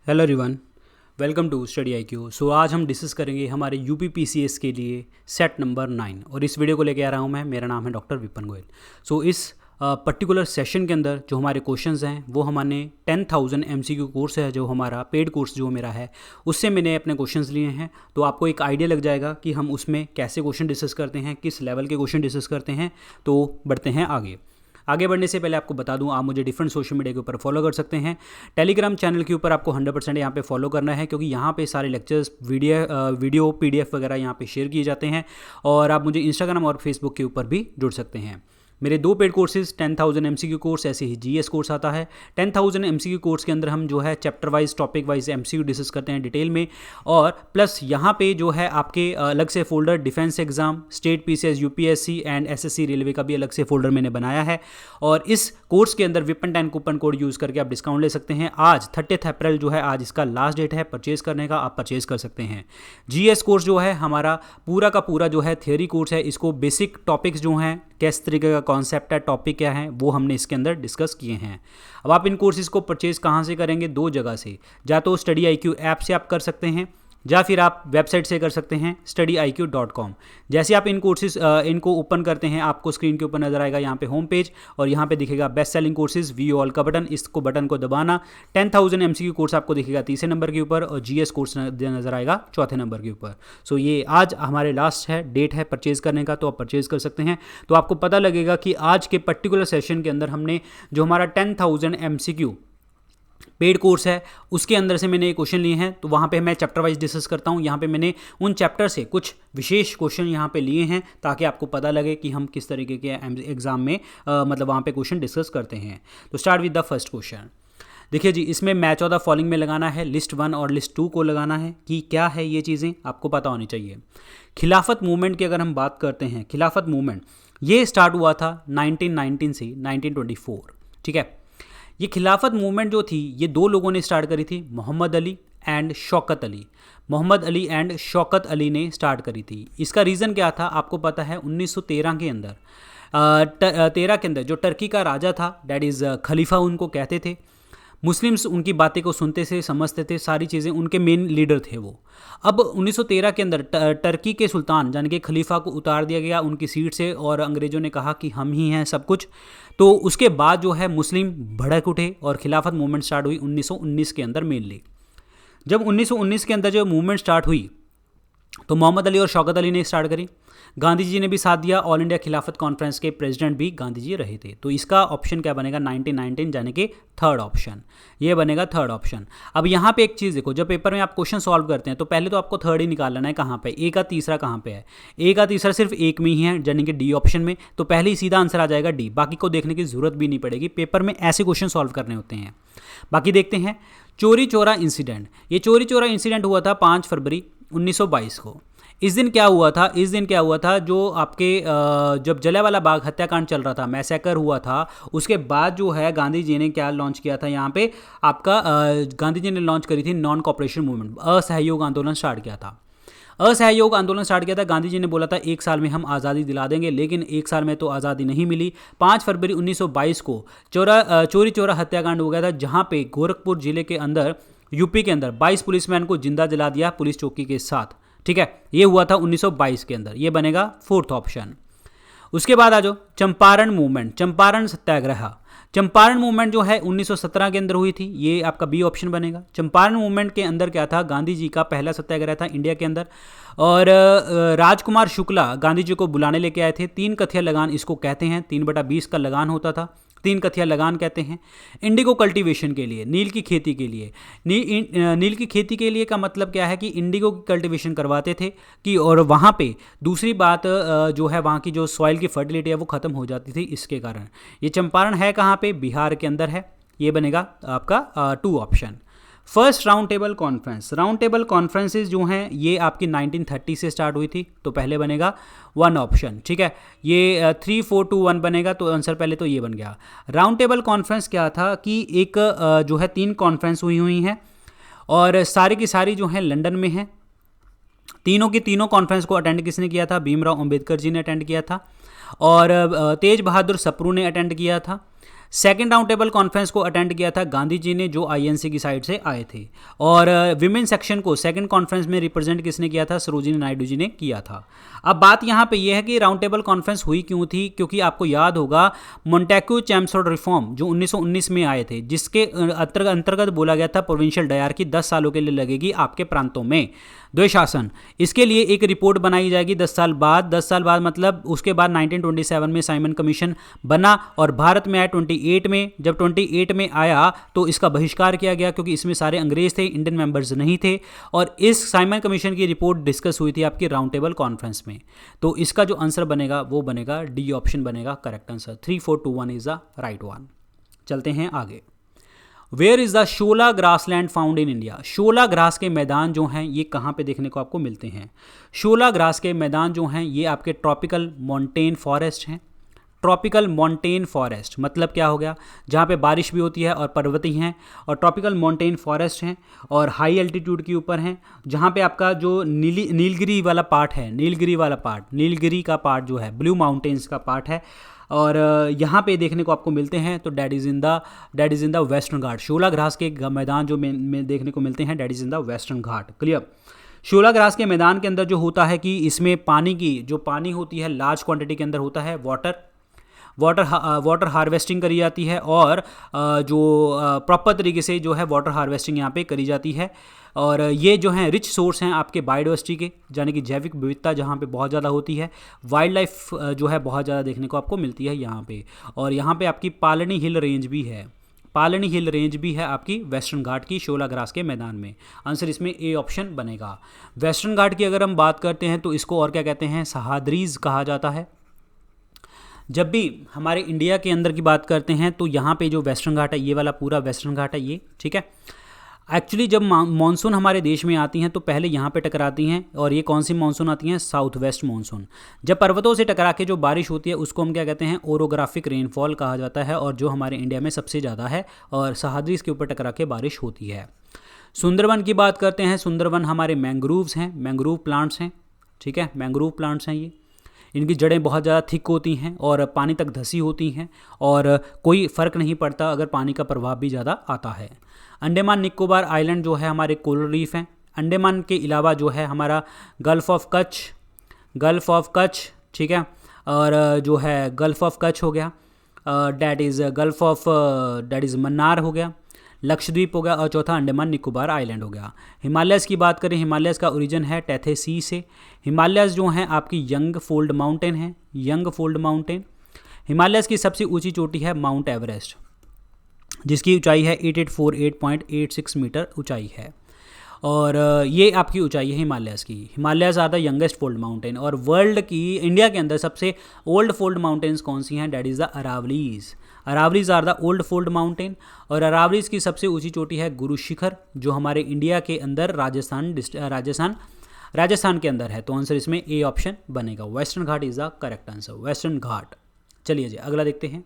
Hello everyone, welcome to study I Q. आज हम discuss करेंगे हमारे यूपी पीसीएस के लिए सेट नंबर 9 और इस वीडियो को लेके आ रहा हूँ मैं। मेरा नाम है डॉक्टर विपिन गोयल। इस पर्टिकुलर सेशन के अंदर जो हमारे क्वेश्चंस हैं वो हमने 10,000 एमसीक्यू कोर्स है, जो हमारा पेड कोर्स जो मेरा है, उससे मैंने अपने क्वेश्चंस लिए हैं। तो आपको एक आइडिया लग जाएगा कि हम उसमें कैसे क्वेश्चन डिस्कस करते हैं, किस लेवल के क्वेश्चन डिस्कस करते हैं। तो बढ़ते हैं आगे बढ़ने से पहले आपको बता दूं, आप मुझे डिफरेंट सोशल मीडिया के ऊपर फॉलो कर सकते हैं। टेलीग्राम चैनल के ऊपर आपको 100% यहाँ पे फॉलो करना है, क्योंकि यहाँ पे सारे लेक्चर्स वीडियो पीडीएफ वगैरह यहाँ पे शेयर किए जाते हैं। और आप मुझे इंस्टाग्राम और फेसबुक के ऊपर भी जुड़ सकते हैं। मेरे दो पेड कोर्सेज 10,000 एमसीक्यू कोर्स, ऐसे ही जीएस कोर्स आता है। 10,000 एमसीक्यू कोर्स के अंदर हम जो है chapter wise topic wise MCQ discuss करते हैं डिटेल में। और प्लस यहाँ पे जो है आपके अलग से folder defence exam, state PCS, UPSC and SSC railway का भी अलग से फोल्डर मैंने बनाया है। और इस कोर्स के अंदर विपिन 10 कूपन कोड यूज़ करके आप डिस्काउंट ले सकते हैं। आज 30 अप्रैल जो है, आज इसका लास्ट डेट है परचेज करने का, आप परचेज कर सकते हैं। जीएस कोर्स जो है हमारा पूरा का पूरा जो है थियोरी कोर्स है। इसको बेसिक टॉपिक्स जो हैं, किस तरीके का कॉन्सेप्ट है, टॉपिक क्या है, वो हमने इसके अंदर डिस्कस किए हैं। अब आप इन कोर्सेज को परचेज कहाँ से करेंगे? दो जगह से, या तो स्टडी आई क्यू ऐप से आप कर सकते हैं, या फिर आप वेबसाइट से कर सकते हैं studiiq.com। जैसे आप इन कोर्सेज इनको ओपन करते हैं, आपको स्क्रीन के ऊपर नजर आएगा यहाँ पे होम पेज, और यहाँ पे दिखेगा best selling courses view all का बटन। इसको बटन को दबाना, 10,000 एमसीक्यू कोर्स आपको दिखेगा तीसरे नंबर के ऊपर, और जीएस कोर्स नजर आएगा चौथे नंबर के ऊपर। ये आज हमारे लास्ट है, डेट है परचेज करने का, तो आप परचेज कर सकते हैं। तो आपको पता लगेगा कि आज के पर्टिकुलर सेशन के अंदर हमने जो हमारा 10,000 एमसीक्यू पेड कोर्स है उसके अंदर से मैंने क्वेश्चन लिए हैं। तो वहाँ पे मैं चैप्टर वाइज डिस्कस करता हूँ। यहाँ पे मैंने उन चैप्टर से कुछ विशेष क्वेश्चन यहाँ पे लिए हैं, ताकि आपको पता लगे कि हम किस तरीके के एग्जाम में मतलब वहाँ पे क्वेश्चन डिस्कस करते हैं। तो start with the first question. देखिए जी, इसमें मैच ऑफ द फॉलोइंग में लगाना है, लिस्ट 1 और लिस्ट 2 को लगाना है कि क्या है ये चीज़ें आपको पता होनी चाहिए। खिलाफत मूवमेंट की अगर हम बात करते हैं, खिलाफत मूवमेंट ये स्टार्ट हुआ था 1919 से 1924। ठीक है, ये खिलाफत मूवमेंट जो थी ये दो लोगों ने स्टार्ट करी थी, मोहम्मद अली एंड शौकत अली। मोहम्मद अली एंड शौकत अली ने स्टार्ट करी थी। इसका रीज़न क्या था आपको पता है? 1913 के अंदर 13 के अंदर जो टर्की का राजा था, डैट इज़ खलीफा उनको कहते थे। मुस्लिम्स उनकी बातें को सुनते थे, समझते थे, सारी चीज़ें, उनके मेन लीडर थे वो। अब 1913 के अंदर टर्की के सुल्तान यानी कि खलीफा को उतार दिया गया उनकी सीट से, और अंग्रेज़ों ने कहा कि हम ही हैं सब कुछ। तो उसके बाद जो है मुस्लिम भड़क उठे और खिलाफत मूवमेंट स्टार्ट हुई 1919 के अंदर मेनली। जब 1919 के अंदर जो मूवमेंट स्टार्ट हुई तो मोहम्मद अली और शौकत अली ने स्टार्ट करी। गांधी जी ने भी साथ दिया, ऑल इंडिया खिलाफत कॉन्फ्रेंस के प्रेसिडेंट भी गांधी जी रहे थे। तो इसका ऑप्शन क्या बनेगा? 1919 यानी कि थर्ड ऑप्शन, ये बनेगा थर्ड ऑप्शन। अब यहाँ पे एक चीज़ देखो, जब पेपर में आप क्वेश्चन सॉल्व करते हैं तो पहले तो आपको थर्ड ही निकाल लेना है। कहाँ पे? ए का तीसरा कहाँ पे है? ए का तीसरा सिर्फ एक में ही है, यानी कि डी ऑप्शन में। तो पहले ही सीधा आंसर आ जाएगा डी, बाकी को देखने की जरूरत भी नहीं पड़ेगी। पेपर में ऐसे क्वेश्चन सॉल्व करने होते हैं। बाकी देखते हैं चोरी चोरा इंसिडेंट। ये चोरी चोरा इंसिडेंट हुआ था 5 फरवरी 1922 को। इस दिन क्या हुआ था? जो आपके जब जलियांवाला बाग हत्याकांड चल रहा था, मैसेकर हुआ था, उसके बाद जो है गांधी जी ने क्या लॉन्च किया था यहाँ पे आपका गांधी जी ने लॉन्च करी थी नॉन कॉपरेशन मूवमेंट, असहयोग आंदोलन स्टार्ट किया था। असहयोग आंदोलन स्टार्ट किया था। गांधी जी ने बोला था 1 साल में हम आज़ादी दिला देंगे, लेकिन 1 साल में तो आज़ादी नहीं मिली। 5 फरवरी 1922 को चोरी चोरा हत्याकांड हो गया था, जहाँ पे गोरखपुर जिले के अंदर, यूपी के अंदर 22 पुलिसमैन को जिंदा जला दिया पुलिस चौकी के साथ। ठीक है, ये हुआ था 1922 के अंदर, ये बनेगा फोर्थ ऑप्शन। उसके बाद आ जाओ चंपारण मूवमेंट, चंपारण सत्याग्रह। चंपारण मूवमेंट जो है 1917 के अंदर हुई थी, ये आपका बी ऑप्शन बनेगा। चंपारण मूवमेंट के अंदर क्या था? गांधी जी का पहला सत्याग्रह था इंडिया के अंदर, और राजकुमार शुक्ला गांधी जी को बुलाने लेके आए थे। 3 कथिया लगान इसको कहते हैं, 3/20 का लगान होता था, 3 कथिया लगान कहते हैं। इंडिगो कल्टीवेशन के लिए, नील की खेती के लिए, नील की खेती के लिए का मतलब क्या है कि इंडिगो की कल्टीवेशन करवाते थे कि, और वहाँ पे दूसरी बात जो है वहाँ की जो सॉइल की फर्टिलिटी है वो ख़त्म हो जाती थी, इसके कारण। ये चंपारण है कहाँ पे? बिहार के अंदर है, ये बनेगा आपका 2 option. First round table conference, round table conferences जो हैं ये आपकी 1930 से स्टार्ट हुई थी, तो पहले बनेगा 1 ऑप्शन। ठीक है, ये 3, 4, 2, 1 बनेगा, तो आंसर पहले तो ये बन गया। राउंड टेबल कॉन्फ्रेंस क्या था कि एक जो है 3 कॉन्फ्रेंस हुई हैं, और सारी की सारी जो है लंदन में है। तीनों की तीनों कॉन्फ्रेंस को अटेंड किसने किया था? भीमराव अंबेडकर जी ने अटेंड किया था, और तेज बहादुर सप्रू ने अटेंड किया था। सेकेंड राउंड टेबल कॉन्फ्रेंस को अटेंड किया था गांधी जी ने, जो आईएनसी की साइड से आए थे। और विमेन सेक्शन को सेकेंड कॉन्फ्रेंस में रिप्रेजेंट किसने किया था? सरोजिनी नायडू जी ने किया था। अब बात यहाँ पे ये है कि राउंड टेबल कॉन्फ्रेंस हुई क्यों थी, क्योंकि आपको याद होगा मोंटेक्यू चैम्सफोर्ड रिफॉर्म जो 1919 में आए थे, जिसके अंतर्गत बोला गया था प्रोविंशियल डायरकी 10 सालों के लिए लगेगी आपके प्रांतों में द्वैशासन। इसके लिए एक रिपोर्ट बनाई जाएगी 10 साल बाद। 10 साल बाद मतलब उसके बाद 1927 में साइमन कमीशन बना और भारत में आया 28 में। जब 28 में आया तो इसका बहिष्कार किया गया क्योंकि इसमें सारे अंग्रेज थे, इंडियन मेंबर्स नहीं थे। और इस साइमन कमीशन की रिपोर्ट डिस्कस हुई थी आपकी राउंड टेबल कॉन्फ्रेंस में। तो इसका जो आंसर बनेगा वो बनेगा डी ऑप्शन बनेगा correct answer. 3 4 2 1 is the right one. चलते हैं आगे। Where is the Shola grassland found in India? Shola grass के मैदान जो हैं ये कहाँ पे देखने को आपको मिलते हैं? शोला ग्रास के मैदान जो हैं ये आपके ट्रॉपिकल मॉन्टेन फॉरेस्ट हैं। ट्रॉपिकल मॉन्टेन फॉरेस्ट मतलब क्या हो गया? जहाँ पे बारिश भी होती है और पर्वतीय हैं, और ट्रॉपिकल मॉन्टेन फॉरेस्ट हैं और हाई एल्टीट्यूड के ऊपर हैं, जहाँ पे आपका जो नीलगिरी वाला पार्ट है, नीलगिरी का पार्ट जो है ब्लू माउंटेन्स का पार्ट है, और यहाँ पे देखने को आपको मिलते हैं। तो that is in the western Ghat. Shola grass के मैदान जो में देखने को मिलते हैं that is in the western Ghat. Clear? Shola grass के मैदान के अंदर जो होता है कि इसमें पानी होती है लार्ज क्वांटिटी के अंदर होता है, वाटर हार्वेस्टिंग करी जाती है, और जो प्रॉपर तरीके से जो है वाटर हार्वेस्टिंग यहाँ पे करी जाती है। और ये जो हैं रिच सोर्स हैं आपके बायोडाइवर्सिटी के, यानी कि जैविक विविधता जहाँ पे बहुत ज़्यादा होती है। वाइल्ड लाइफ जो है बहुत ज़्यादा देखने को आपको मिलती है यहाँ पे। और यहाँ पे आपकी पालनी हिल रेंज भी है आपकी वेस्टर्न घाट की शोला ग्रास के मैदान में। आंसर इसमें ए ऑप्शन बनेगा। वेस्टर्न घाट की अगर हम बात करते हैं तो इसको और क्या कहते हैं? सह्याद्रीज कहा जाता है। जब भी हमारे इंडिया के अंदर की बात करते हैं तो यहाँ पे जो वेस्टर्न घाट है, ये वाला पूरा वेस्टर्न घाट है ये, ठीक है। एक्चुअली जब मानसून हमारे देश में आती हैं तो पहले यहाँ पे टकराती हैं, और ये कौन सी मानसून आती हैं? South west monsoon. जब पर्वतों से टकरा के जो बारिश होती है उसको हम क्या कहते हैं? ओरोग्राफिक रेनफॉल कहा जाता है, और जो हमारे इंडिया में सबसे ज़्यादा है, और सह्याद्रीज के ऊपर टकरा के बारिश होती है। सुंदरवन की बात करते हैं। सुंदरवन हमारे मैंग्रोव्स हैं, मैंग्रोव प्लांट्स हैं, ठीक है, मैंग्रोव प्लांट्स हैं ये। इनकी जड़ें बहुत ज़्यादा थिक होती हैं और पानी तक धसी होती हैं, और कोई फ़र्क नहीं पड़ता अगर पानी का प्रभाव भी ज़्यादा आता है। अंडमान निकोबार आइलैंड जो है हमारे कोरल रीफ हैं। अंडमान के अलावा जो है हमारा गल्फ़ ऑफ कच्छ, ठीक है, और जो है गल्फ़ ऑफ कच्छ हो गया, डैट इज़ मन्नार हो गया, लक्षद्वीप हो गया, और चौथा अंडमान निकोबार आइलैंड हो गया। हिमालयस की बात करें, हिमालयस का ओरिजिन है टैथे सी से। हिमालयस जो हैं आपकी यंग फोल्ड माउंटेन है, हिमालयस की सबसे ऊंची चोटी है माउंट एवरेस्ट, जिसकी ऊंचाई है 8848.86 मीटर ऊंचाई है, और ये आपकी ऊंचाई है हिमालयस की। Himalayas are the youngest fold mountain. और वर्ल्ड की, इंडिया के अंदर सबसे ओल्ड फोल्ड माउंटेन्स कौन सी हैं? That is the Aravallis are the old fold mountain. और अरावलीज की सबसे ऊंची चोटी है गुरु शिखर, जो हमारे इंडिया के अंदर राजस्थान के अंदर है। तो आंसर इसमें ए ऑप्शन बनेगा। Western Ghat is the correct answer, western Ghat. चलिए जी अगला देखते हैं।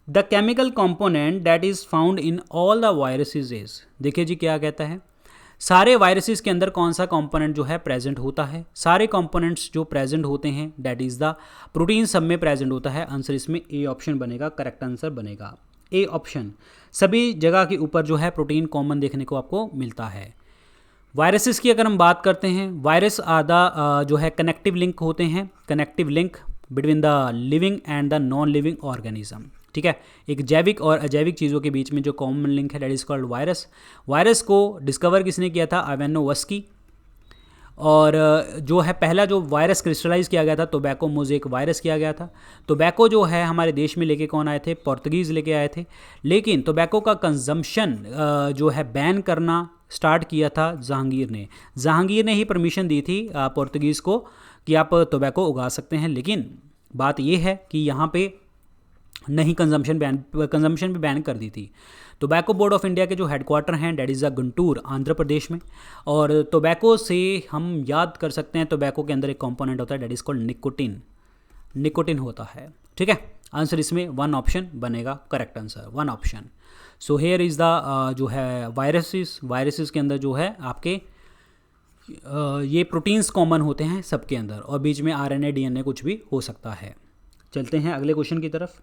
The chemical component that is found in all the viruses is, देखिए जी क्या कहता है, सारे वायरसेस के अंदर कौन सा कंपोनेंट जो है प्रेजेंट होता है? सारे कंपोनेंट्स जो प्रेजेंट होते हैं दैट इज़ द प्रोटीन, सब में प्रेजेंट होता है। आंसर इसमें ए ऑप्शन बनेगा, करेक्ट आंसर बनेगा ए ऑप्शन। सभी जगह के ऊपर जो है प्रोटीन कॉमन देखने को आपको मिलता है। वायरसेस की अगर हम बात करते हैं, वायरस आर द जो है कनेक्टिव लिंक होते हैं, connective link between the living and the non living organism, ठीक है। एक जैविक और अजैविक चीज़ों के बीच में जो कॉमन लिंक है that is called virus. Virus को डिस्कवर किसने किया था? इवानोवस्की। और जो है पहला जो वायरस क्रिस्टलाइज किया गया था टोबैको मोज़ेक वायरस किया गया था। टोबैको जो है हमारे देश में लेके कौन आए थे? पोर्तुगीज़ लेके आए थे। लेकिन टोबैको का कंजम्पशन जो है बैन करना स्टार्ट किया था जहांगीर ने ही परमिशन दी थी पोर्तुगीज़ को कि आप टोबैको उगा सकते हैं। लेकिन बात यह है कि यहाँ पे नहीं, कंजम्पशन भी बैन कर दी थी। टोबैको बोर्ड ऑफ इंडिया के जो हेडक्वार्टर हैं डैट इज़ गुंटूर, आंध्र प्रदेश में। और टोबैको से हम याद कर सकते हैं, टोबैको के अंदर एक कंपोनेंट होता है डैट इज़ कॉल्ड निकोटिन होता है, ठीक है। आंसर इसमें 1 ऑप्शन बनेगा, correct answer 1 option. So here is the जो है वायरसेस के अंदर जो है आपके ये प्रोटीन्स कॉमन होते हैं सबके अंदर, और बीच में RNA DNA कुछ भी हो सकता है। चलते हैं अगले क्वेश्चन की तरफ।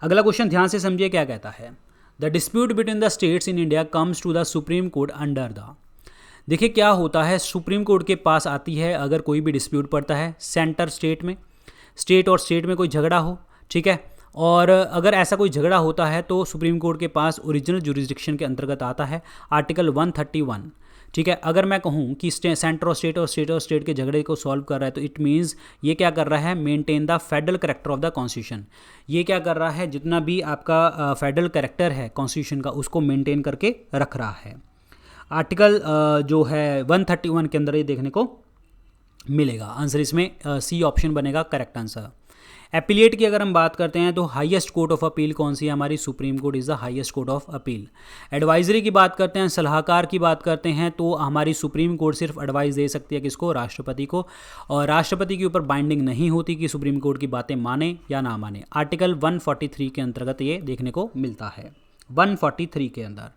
अगला क्वेश्चन ध्यान से समझिए क्या कहता है। The dispute between the states in India comes to the Supreme Court under the. देखिए क्या होता है, सुप्रीम कोर्ट के पास आती है अगर कोई भी डिस्प्यूट पड़ता है सेंटर स्टेट में, स्टेट और स्टेट में कोई झगड़ा हो, ठीक है। और अगर ऐसा कोई झगड़ा होता है तो सुप्रीम कोर्ट के पास ओरिजिनल जुरिस्डिक्शन के अंतर्गत आता है आर्टिकल 131, ठीक है। अगर मैं कहूँ कि सेंटर और स्टेट और स्टेट और स्टेट के झगड़े को सॉल्व कर रहा है तो इट मीन्स ये क्या कर रहा है, maintain the federal character of the constitution. ये क्या कर रहा है, जितना भी आपका फेडरल कैरेक्टर है कॉन्स्टिट्यूशन का उसको मेंटेन करके रख रहा है। आर्टिकल जो है 131 के अंदर ये देखने को मिलेगा। आंसर इसमें सी ऑप्शन बनेगा करेक्ट आंसर। एपिलेट की अगर हम बात करते हैं तो हाईएस्ट कोर्ट ऑफ अपील कौन सी है हमारी, supreme court is the highest court of appeal. Advisory की बात करते हैं, सलाहकार की बात करते हैं तो हमारी सुप्रीम कोर्ट सिर्फ एडवाइस दे सकती है किसको, राष्ट्रपति को, और राष्ट्रपति के ऊपर बाइंडिंग नहीं होती कि सुप्रीम कोर्ट की बातें माने या ना माने। आर्टिकल 143 के अंतर्गत ये देखने को मिलता है, 143 के अंदर।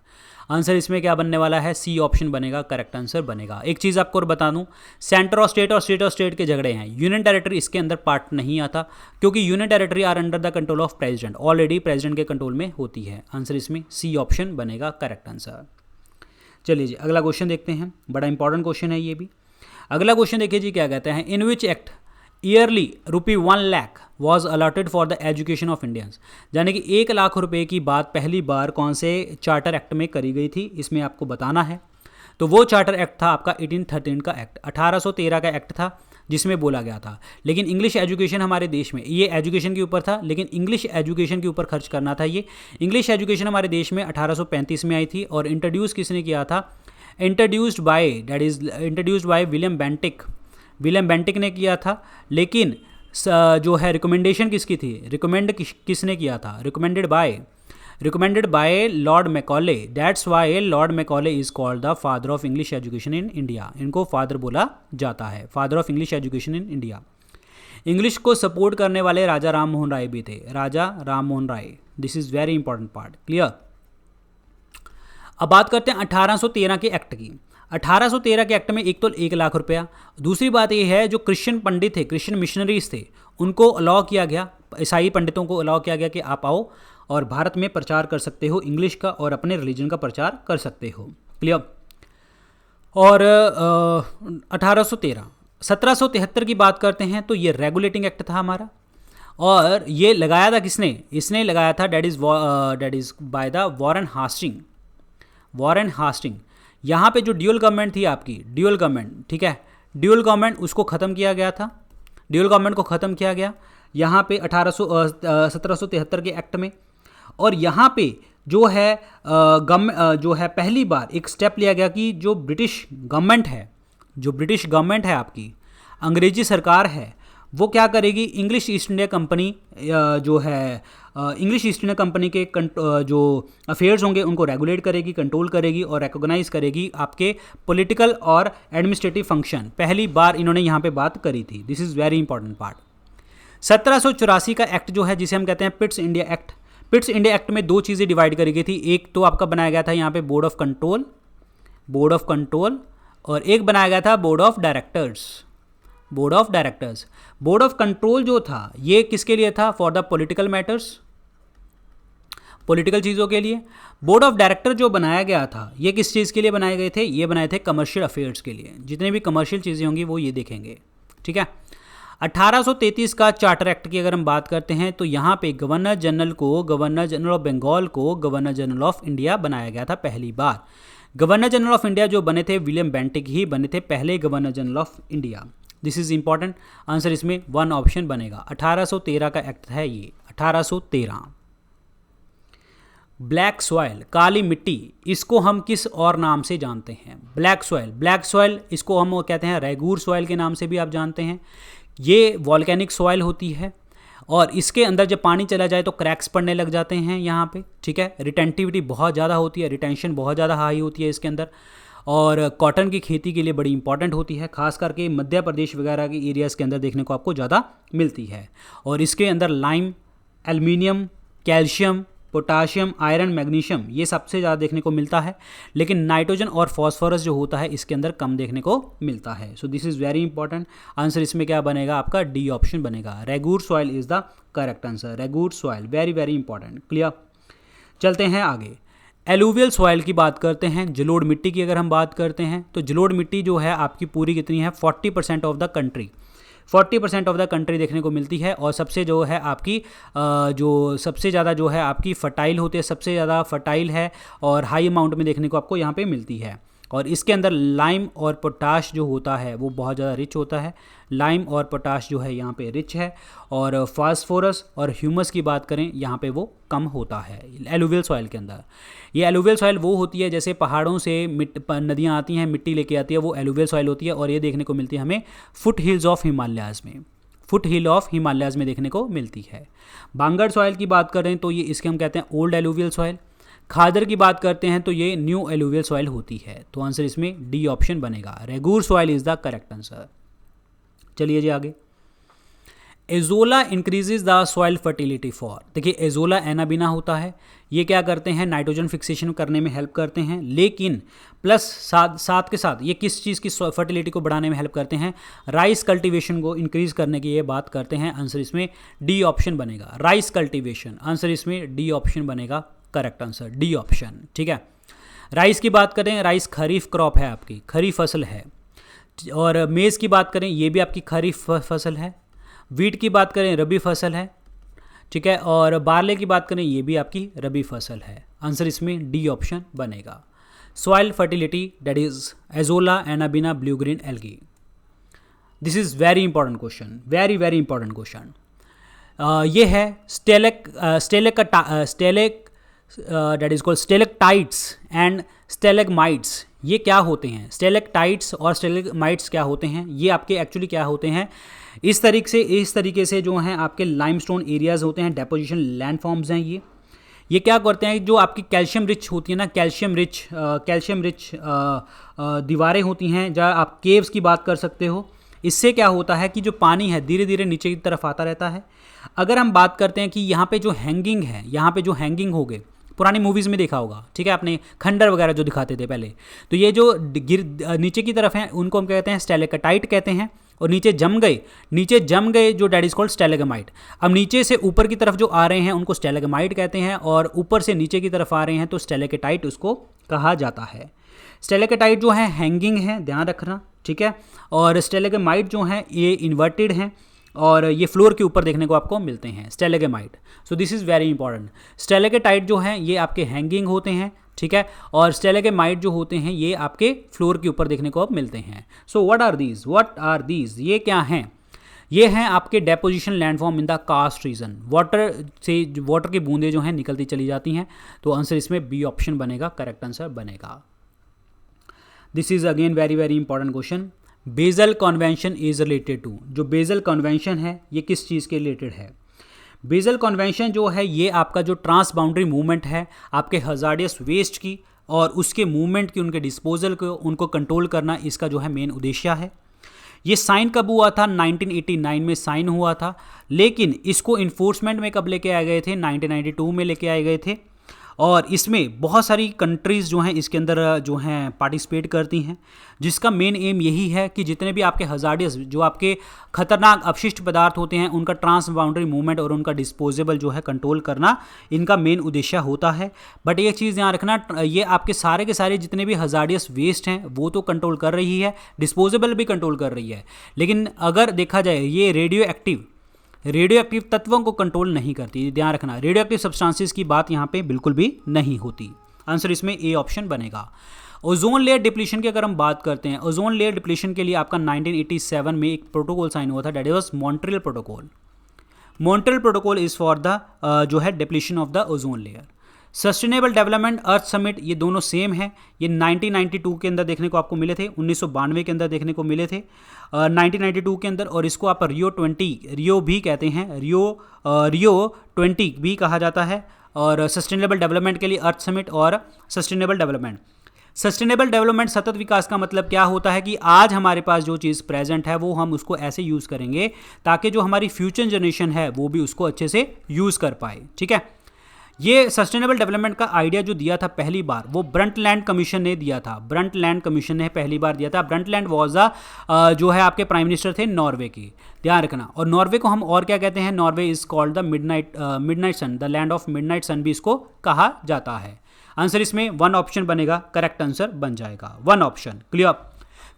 आंसर इसमें क्या बनने वाला है, सी ऑप्शन बनेगा करेक्ट आंसर बनेगा। एक चीज़ आपको और बता दूं, सेंटर और स्टेट और स्टेट और स्टेट के झगड़े हैं, यूनियन टेरिटरी इसके अंदर पार्ट नहीं आता क्योंकि union territory are under the control of president, already president के कंट्रोल में होती है। आंसर इसमें सी ऑप्शन बनेगा करेक्ट आंसर। चलिए जी अगला क्वेश्चन देखते हैं, बड़ा इंपॉर्टेंट क्वेश्चन है ये भी। अगला क्वेश्चन देखिए जी क्या कहते हैं, in which act yearly ₹1 lakh was allotted for the education of Indians. यानी कि 1 लाख रुपए की बात पहली बार कौन से चार्टर एक्ट में करी गई थी, इसमें आपको बताना है। तो वो चार्टर एक्ट था आपका 1813 का एक्ट, 1813 का एक्ट था जिसमें बोला गया था। लेकिन इंग्लिश एजुकेशन हमारे देश में, ये एजुकेशन के ऊपर था लेकिन इंग्लिश एजुकेशन के ऊपर खर्च करना था। ये इंग्लिश एजुकेशन हमारे देश में 1835 में आई थी और इंट्रोड्यूस किसने किया था, इंट्रोड्यूस्ड बाय विलियम बेंटिक ने किया था। लेकिन जो है रिकमेंडेशन किसकी थी, किसने किया था, recommended by Lord Macaulay. That's why Lord Macaulay is called the father of English education in India. इनको फादर बोला जाता है, father of English education in India. English को सपोर्ट करने वाले राजा राम मोहन राय भी थे, Raja Ram Mohan Roy. This is very important part, clear. अब बात करते हैं 1813 के एक्ट की। 1813 के एक्ट में एक तो 1 लाख रुपया, दूसरी बात ये है जो क्रिश्चियन पंडित थे, क्रिश्चियन मिशनरीज थे, उनको अलाउ किया गया, ईसाई पंडितों को अलाउ किया गया कि आप आओ और भारत में प्रचार कर सकते हो इंग्लिश का और अपने रिलीजन का प्रचार कर सकते हो, क्लियर। और 1773 की बात करते हैं तो ये रेगुलेटिंग एक्ट था हमारा, और ये लगाया था किसने, इसने लगाया था date is by the Warren Hastings. यहाँ पे जो ड्यूअल गवर्नमेंट थी आपकी, ड्यूअल गवर्नमेंट, ठीक है, ड्यूअल गवर्नमेंट उसको ख़त्म किया गया था, ड्यूअल गवर्नमेंट को ख़त्म किया गया यहाँ पे 1773 के एक्ट में। और यहाँ पे जो है जो है पहली बार एक स्टेप लिया गया कि जो ब्रिटिश गवर्नमेंट है आपकी, अंग्रेजी सरकार है, वो क्या करेगी, इंग्लिश ईस्ट इंडिया कंपनी जो है इंग्लिश ईस्ट इंडिया कंपनी के जो अफेयर्स होंगे उनको रेगुलेट करेगी, कंट्रोल करेगी और रिकॉग्नाइज करेगी आपके पॉलिटिकल और एडमिनिस्ट्रेटिव फंक्शन। पहली बार इन्होंने यहाँ पे बात करी थी, this is very important part. 1784 का एक्ट जो है जिसे हम कहते हैं Pitt's India act. Pitt's India act में 2 चीज़ें डिवाइड करी गई थी, एक तो आपका बनाया गया था यहाँ पे बोर्ड ऑफ कंट्रोल और एक बनाया गया था board of directors. Board of control जो था ये किसके लिए था, for the political matters, political चीज़ों के लिए। बोर्ड ऑफ डायरेक्टर जो बनाया गया था ये किस चीज़ के लिए बनाए गए थे, ये बनाए थे कमर्शियल अफेयर्स के लिए, जितने भी कमर्शियल चीज़ें होंगी वो ये देखेंगे, ठीक है। 1833 का चार्टर एक्ट की अगर हम बात करते हैं तो यहाँ पे गवर्नर जनरल ऑफ बंगाल को गवर्नर जनरल ऑफ इंडिया बनाया गया था पहली बार। गवर्नर जनरल ऑफ इंडिया जो बने थे विलियम बेंटिक ही बने थे पहले governor general of India. This is important, answer इसमें 1 ऑप्शन बनेगा। 1813 का एक्ट है ये, 1813। ब्लैक सॉइल, काली मिट्टी, इसको हम किस और नाम से जानते हैं, ब्लैक सॉइल इसको हम कहते हैं रेगूर सॉइल के नाम से भी आप जानते हैं। ये वॉल्केनिक सॉइल होती है और इसके अंदर जब पानी चला जाए तो क्रैक्स पड़ने लग जाते हैं यहाँ पे, ठीक है। रिटेंटिविटी बहुत ज़्यादा होती है, रिटेंशन बहुत ज़्यादा हाई होती है इसके अंदर, और कॉटन की खेती के लिए बड़ी इंपॉर्टेंट होती है, खास करके मध्य प्रदेश वगैरह के एरियाज़ के अंदर देखने को आपको ज़्यादा मिलती है। और इसके अंदर lime, aluminium, calcium, potassium, iron, magnesium ये सबसे ज़्यादा देखने को मिलता है, लेकिन नाइट्रोजन और फॉस्फोरस जो होता है इसके अंदर कम देखने को मिलता है। So this is very important. Answer इसमें क्या बनेगा आपका? डी ऑप्शन बनेगा। Regur soil is the correct answer. Regur soil, very very important. Clear? चलते हैं आगे। एलुवियल सॉइल की बात करते हैं। जलोढ़ मिट्टी की अगर हम बात करते हैं तो जलोढ़ मिट्टी जो है आपकी पूरी कितनी है? 40% of the country, 40% of the country देखने को मिलती है। और सबसे जो है आपकी जो सबसे ज़्यादा जो है आपकी फर्टाइल होती है, सबसे ज़्यादा फर्टाइल है और हाई अमाउंट में देखने को आपको यहाँ पे मिलती है। और इसके अंदर लाइम और पोटाश जो होता है वो बहुत ज़्यादा रिच होता है। लाइम और पोटाश जो है यहाँ पे रिच है, और फास्फोरस और ह्यूमस की बात करें यहाँ पे वो कम होता है एलुवियल सॉइल के अंदर। ये एलुवियल सॉइल वो होती है जैसे पहाड़ों से नदियाँ आती हैं, मिट्टी लेके आती है, वो एलुवियल सॉइल होती है। और ये देखने को मिलती है हमें फुट हिल्स ऑफ हिमालयाज़ में, फुट हिल ऑफ हिमालयाज़ में देखने को मिलती है। बांगर सॉइल की बात करें तो ये इसके हम कहते हैं ओल्ड एलुवियल सॉइल। खादर की बात करते हैं तो ये न्यू एलुवियल सॉइल होती है। तो आंसर इसमें डी ऑप्शन बनेगा। Regur soil is the correct answer. चलिए जी आगे। Azolla increases the soil fertility for. देखिए एजोला एनाबिना होता है, ये क्या करते हैं? नाइट्रोजन फिक्सेशन करने में हेल्प करते हैं, लेकिन प्लस साथ के साथ ये किस चीज़ की फर्टिलिटी को बढ़ाने में हेल्प करते हैं? राइस कल्टीवेशन को इंक्रीज करने की ये बात करते हैं। आंसर इसमें डी ऑप्शन बनेगा। राइस कल्टीवेशन, आंसर इसमें डी ऑप्शन बनेगा। Correct answer D option. ठीक है। राइस की बात करें, राइस खरीफ क्रॉप है, आपकी खरीफ फसल है। और मेज़ की बात करें, ये भी आपकी खरीफ फसल है। वीट की बात करें, रबी फसल है। ठीक है। और बारले की बात करें, ये भी आपकी रबी फसल है। आंसर इसमें डी ऑप्शन बनेगा। Soil fertility that is azolla Anabaena blue green algae. This is very important question, very very important question. ये है that is called stalactites and स्टेलेगमाइट्स। ये क्या होते हैं? स्टेलेक्टाइट्स और स्टेलेगमाइट्स क्या होते हैं? ये आपके एक्चुअली क्या होते हैं? इस तरीके से जो हैं आपके लाइमस्टोन एरियाज होते हैं, डेपोजिशन लैंडफॉर्म्स हैं। ये क्या करते हैं? जो आपकी कैल्शियम रिच होती है ना, कैल्शियम रिच दीवारें होती हैं, जहाँ आप केव्स की बात कर सकते हो। इससे क्या होता है कि जो पानी है धीरे धीरे नीचे की तरफ आता रहता है। अगर हम बात करते हैं कि यहाँ पे जो हैंगिंग है, यहाँ पे जो हैंगिंग हो गए, पुरानी मूवीज़ में देखा होगा, ठीक है, आपने खंडर वगैरह जो दिखाते थे पहले, तो ये जो नीचे की तरफ हैं उनको हम कहते हैं स्टेलेक्टाइट कहते हैं। और नीचे जम गए जो डैट इज कॉल्ड स्टेलेगमाइट। अब नीचे से ऊपर की तरफ जो आ रहे हैं उनको स्टेलेगमाइट कहते हैं, और ऊपर से नीचे की तरफ आ रहे हैं तो स्टेलेक्टाइट उसको कहा जाता है। स्टेलेक्टाइट जो है हैंगिंग है, ध्यान रखना। ठीक है। और स्टेलेगमाइट जो हैं ये इन्वर्टेड हैं, और ये फ्लोर के ऊपर देखने को आपको मिलते हैं stalagmite. So this is very important. Stalactite जो हैं ये आपके हैंगिंग होते हैं। ठीक है। और स्टेलेगमाइट जो होते हैं ये आपके फ्लोर के ऊपर देखने को अब मिलते हैं। So what are these? ये क्या हैं? ये हैं आपके deposition landform in the coast region. Water की बूंदें जो हैं निकलती चली जाती हैं। तो आंसर इसमें बी ऑप्शन बनेगा, करेक्ट आंसर बनेगा। This is again very very important question. Basel Convention is related to. जो बेसल कन्वेंशन है ये किस चीज़ के रिलेटेड है? बेसल कन्वेंशन जो है ये आपका जो ट्रांस बाउंड्री मूवमेंट है आपके हजार्डियस वेस्ट की और उसके मूवमेंट की, उनके डिस्पोजल को, उनको कंट्रोल करना, इसका जो है मेन उद्देश्य है। ये साइन कब हुआ था? 1989 में साइन हुआ था, लेकिन इसको इन्फोर्समेंट में कब लेके आए गए थे? 1992 में लेके आए गए थे। और इसमें बहुत सारी कंट्रीज़ जो हैं इसके अंदर जो हैं पार्टिसिपेट करती हैं, जिसका मेन एम यही है कि जितने भी आपके हजार्डियस, जो आपके खतरनाक अपशिष्ट पदार्थ होते हैं, उनका ट्रांस बाउंड्री मूवमेंट और उनका डिस्पोजेबल जो है कंट्रोल करना इनका मेन उद्देश्य होता है। बट एक चीज़ ध्यान रखना, ये आपके सारे के सारे जितने भी हजार्डियस वेस्ट हैं वो तो कंट्रोल कर रही है, डिस्पोजेबल भी कंट्रोल कर रही है, लेकिन अगर देखा जाए ये रेडियो एक्टिव तत्वों को कंट्रोल नहीं करती। ध्यान रखना, रेडियो एक्टिव सब्सटेंसेस की बात यहाँ पे बिल्कुल भी नहीं होती। आंसर इसमें ए ऑप्शन बनेगा। ओजोन लेयर डिप्लीशन की अगर हम बात करते हैं, ओजोन लेयर डिप्लीशन के लिए आपका 1987 में एक प्रोटोकॉल साइन हुआ था, that was Montreal protocol. Montreal protocol is for the जो है depletion of the ozone layer. Sustainable development, earth summit, ये दोनों सेम है। ये 1992 के अंदर देखने को आपको मिले थे, 1992 के अंदर देखने को मिले थे 1992 के अंदर। और इसको आप रियो भी कहते हैं, रियो 20 भी कहा जाता है। और सस्टेनेबल डेवलपमेंट के लिए अर्थ समिट और सस्टेनेबल डेवलपमेंट। सस्टेनेबल डेवलपमेंट, सतत विकास का मतलब क्या होता है कि आज हमारे पास जो चीज़ प्रेजेंट है वो हम उसको ऐसे यूज़ करेंगे ताकि जो हमारी फ्यूचर जनरेशन है वो भी उसको अच्छे से यूज़ कर पाए। ठीक है। ये सस्टेनेबल डेवलपमेंट का आइडिया जो दिया था पहली बार वो ब्रंटलैंड कमीशन ने दिया था। ब्रंटलैंड कमीशन ने पहली बार दिया था। ब्रंटलैंड वॉज जो है आपके प्राइम मिनिस्टर थे नॉर्वे की, ध्यान रखना। और नॉर्वे को हम और क्या कहते हैं, Norway is called the midnight sun, the land of midnight sun भी इसको कहा जाता है। आंसर इसमें 1 ऑप्शन बनेगा, करेक्ट आंसर बन जाएगा 1 ऑप्शन। क्लियर।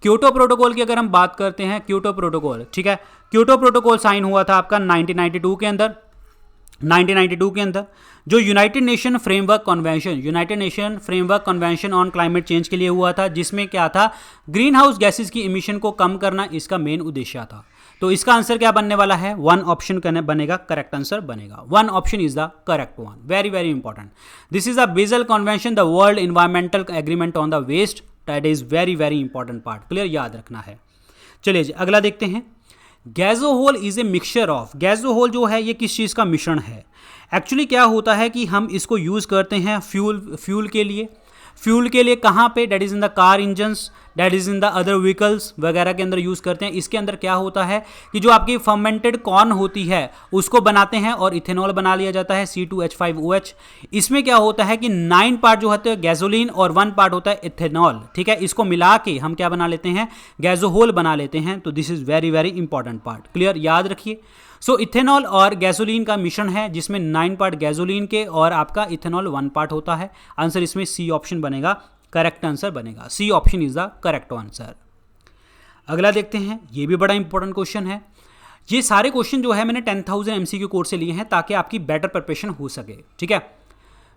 क्योटो प्रोटोकॉल की अगर हम बात करते हैं, क्योटो प्रोटोकॉल, ठीक है, क्योटो प्रोटोकॉल साइन हुआ था आपका 1992 के अंदर। 1992 के अंदर जो United nation framework convention on climate change के लिए हुआ था, जिसमें क्या था, ग्रीन हाउस गैसेज की इमिशन को कम करना इसका मेन उद्देश्य था। तो इसका आंसर क्या बनने वाला है, 1 ऑप्शन बनेगा, करेक्ट आंसर बनेगा 1 option is the correct one. Very very important. This is the Basel Convention, the world environmental agreement on the waste, that is very very important part. Clear, याद रखना है। चलिए जी अगला देखते हैं। Gasohol is a mixture of, gasohol जो है ये किस चीज़ का मिश्रण है। एक्चुअली क्या होता है कि हम इसको यूज़ करते हैं फ्यूल के लिए कहाँ पे, that is in the car engines, that is in the other vehicles वगैरह के अंदर यूज़ करते हैं। इसके अंदर क्या होता है कि जो आपकी फर्मेंटेड कॉर्न होती है उसको बनाते हैं और इथेनॉल बना लिया जाता है, C2H5OH। इसमें क्या होता है कि 9 पार्ट जो होते हैं गैसोलीन और 1 पार्ट होता है इथेनॉल, ठीक है। इसको मिला के हम क्या बना लेते हैं, गैसोहोल बना लेते हैं। तो this is very very important part. Clear, याद रखिए। सो इथेनॉल और गैसोलीन का मिश्रण है जिसमें 9 पार्ट गैसोलीन के और आपका इथेनॉल 1 पार्ट होता है। आंसर इसमें C ऑप्शन बनेगा, करेक्ट आंसर बनेगा। C option is the correct answer. अगला देखते हैं, ये भी बड़ा इंपॉर्टेंट क्वेश्चन है। ये सारे क्वेश्चन जो है मैंने 10,000 MCQ कोर्स से लिए हैं ताकि आपकी बेटर प्रिपरेशन हो सके, ठीक है।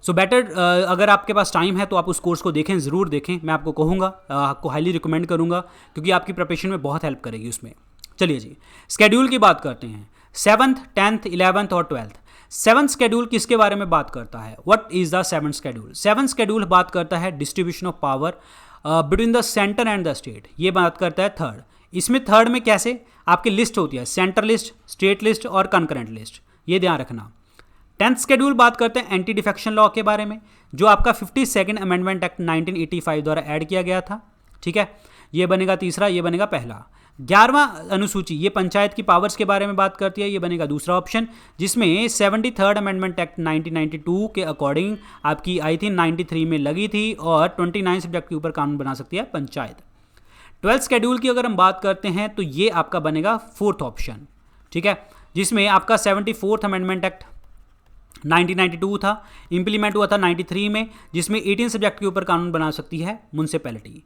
सो बेटर अगर आपके पास टाइम है तो आप उस कोर्स को देखें, ज़रूर देखें। मैं आपको कहूँगा, आपको हाईली रिकमेंड करूँगा क्योंकि आपकी प्रिपरेशन में बहुत हेल्प करेगी उसमें। चलिए जी स्केड्यूल की बात करते हैं। 7th, 10th, 11th और 12th। 7th स्केड्यूल किसके बारे में बात करता है, what is the 7th schedule. 7th schedule बात करता है distribution of power between the centre and the state, ये बात करता है 3rd। इसमें 3rd में कैसे आपकी लिस्ट होती है, सेंटर लिस्ट, स्टेट लिस्ट और कंकरेंट लिस्ट, ये ध्यान रखना। 10th स्केड्यूल बात करते हैं एंटी डिफेक्शन लॉ के बारे में, जो आपका 52nd अमेंडमेंट एक्ट 1985 द्वारा ऐड किया गया था, ठीक है। ये बनेगा तीसरा, ये बनेगा पहला। 11वां अनुसूची ये पंचायत की पावर्स के बारे में बात करती है, ये बनेगा दूसरा ऑप्शन, जिसमें 73rd अमेंडमेंट एक्ट 1992 के अकॉर्डिंग आपकी आई थी 93 में लगी थी और 29 सब्जेक्ट के ऊपर कानून बना सकती है पंचायत। 12th शेड्यूल की अगर हम बात करते हैं तो ये आपका बनेगा 4th ऑप्शन, ठीक है, जिसमें आपका 74th अमेंडमेंट एक्ट 1992 था, इंप्लीमेंट हुआ था 93 में, जिसमें 18 सब्जेक्ट के ऊपर कानून बना सकती है municipality.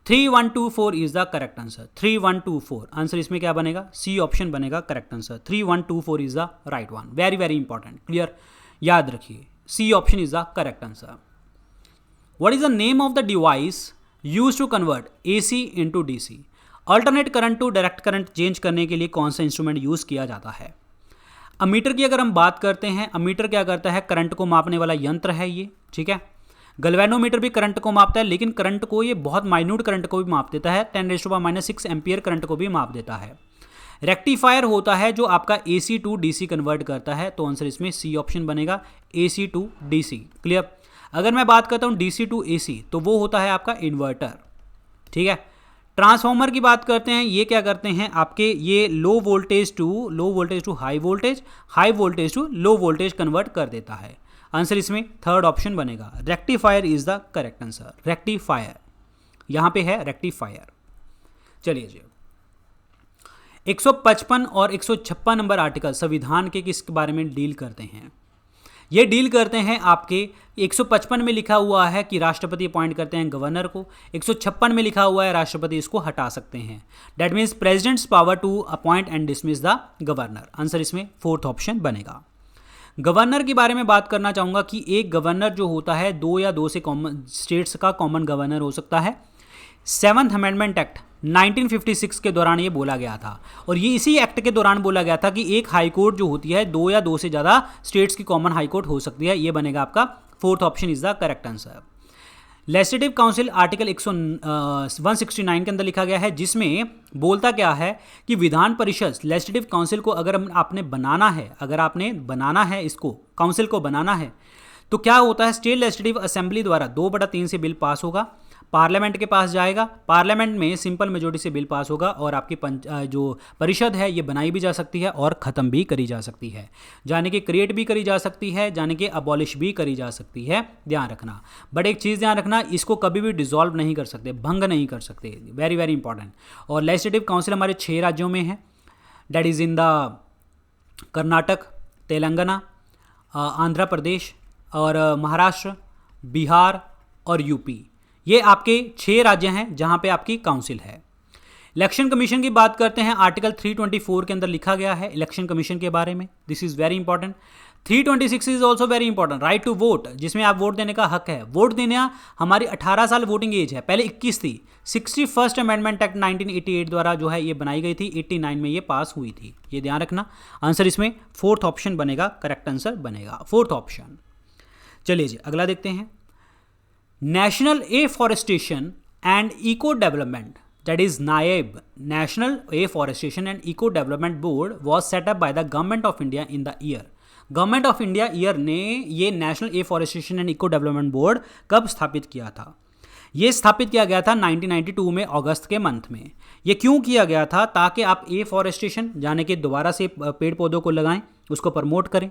3124 is the correct answer. 3124 answer इसमें क्या बनेगा, C ऑप्शन बनेगा correct answer. 3124 is the right one, very very important. Clear, याद रखिए C option is the correct answer. What is the name of the device use to convert AC into DC। Alternate current to direct current change करने के लिए कौन सा instrument use किया जाता है। अमीटर की अगर हम बात करते हैं, अमीटर क्या करता है, करंट को मापने वाला यंत्र है ये, ठीक है। गैल्वेनोमीटर भी करंट को मापता है, लेकिन करंट को ये बहुत माइन्यूट करंट को भी माप देता है, 10⁻⁻6 एम्पियर करंट को भी माप देता है। रेक्टिफायर होता है जो आपका AC टू DC कन्वर्ट करता है, तो आंसर इसमें C ऑप्शन बनेगा, AC टू DC। क्लियर। अगर मैं बात करता हूँ DC टू AC तो वो होता है आपका इन्वर्टर, ठीक है। ट्रांसफार्मर की बात करते हैं, ये क्या करते हैं आपके, ये low voltage to high voltage to low voltage convert कर देता है। आंसर इसमें 3rd ऑप्शन बनेगा, rectifier is the correct answer. Rectifier यहां पे है, रेक्टिफायर। चलिए जी 155 और 156 नंबर आर्टिकल संविधान के किस बारे में डील करते हैं। ये डील करते हैं आपके 155 में लिखा हुआ है कि राष्ट्रपति अपॉइंट करते हैं गवर्नर को, 156 में लिखा हुआ है राष्ट्रपति इसको हटा सकते हैं। That means president's power to appoint and dismiss the governor. Answer इसमें 4th ऑप्शन बनेगा। गवर्नर के बारे में बात करना चाहूँगा कि एक गवर्नर जो होता है 2 या 2 से कॉमन स्टेट्स का कॉमन गवर्नर हो सकता है। 7th अमेंडमेंट एक्ट 1956 के दौरान ये बोला गया था, और ये इसी एक्ट के दौरान बोला गया था कि एक हाई कोर्ट जो होती है 2 या 2 से ज़्यादा स्टेट्स की कॉमन हाई कोर्ट हो सकती है। ये बनेगा आपका 4th option is the correct answer. Legislative council article 169 के अंदर लिखा गया है, जिसमें बोलता क्या है कि विधान परिषद लेजिस्लेटिव काउंसिल को अगर आपने बनाना है इसको काउंसिल को बनाना है तो क्या होता है, स्टेट लेजिस्लेटिव असेंबली द्वारा 2/3 से बिल पास होगा, पार्लियामेंट के पास जाएगा, पार्लियामेंट में सिंपल मेजोरिटी से बिल पास होगा और आपकी जो परिषद है ये बनाई भी जा सकती है और ख़त्म भी करी जा सकती है, यानी कि क्रिएट भी करी जा सकती है, यानी कि अबॉलिश भी करी जा सकती है, ध्यान रखना। बट एक चीज़ ध्यान रखना, इसको कभी भी डिसॉल्व नहीं कर सकते, भंग नहीं कर सकते, वेरी वेरी इंपॉर्टेंट। और लेजिस्लेटिव काउंसिल हमारे 6 राज्यों में है, that is in the Karnataka, Telangana, Andhra Pradesh और महाराष्ट्र, बिहार और यूपी। ये आपके 6 राज्य हैं जहां पे आपकी काउंसिल है। इलेक्शन कमीशन की बात करते हैं, आर्टिकल 324 के अंदर लिखा गया है इलेक्शन कमीशन के बारे में, this is very important. 326 is also very important, right to vote, जिसमें आप वोट देने का हक है। वोट देना हमारी 18 साल वोटिंग एज है, पहले 21 थी। 61st अमेंडमेंट एक्ट 1988 द्वारा जो है ये बनाई गई थी, 89 में ये पास हुई थी, ये ध्यान रखना। आंसर इसमें 4th ऑप्शन बनेगा, करेक्ट आंसर बनेगा 4th ऑप्शन। चलिए जी अगला देखते हैं। National afforestation and eco development, that is NAEB, National Afforestation and Eco Development Board was set up by the Government of India in the year. Government of India year ने ये national afforestation and eco development board कब स्थापित किया था? ये स्थापित किया गया था 1992 में अगस्त के मंथ में। ये क्यों किया गया था? ताकि आप एफॉरेस्टेशन यानी कि दोबारा से पेड़ पौधों को लगाएं, उसको प्रमोट करें,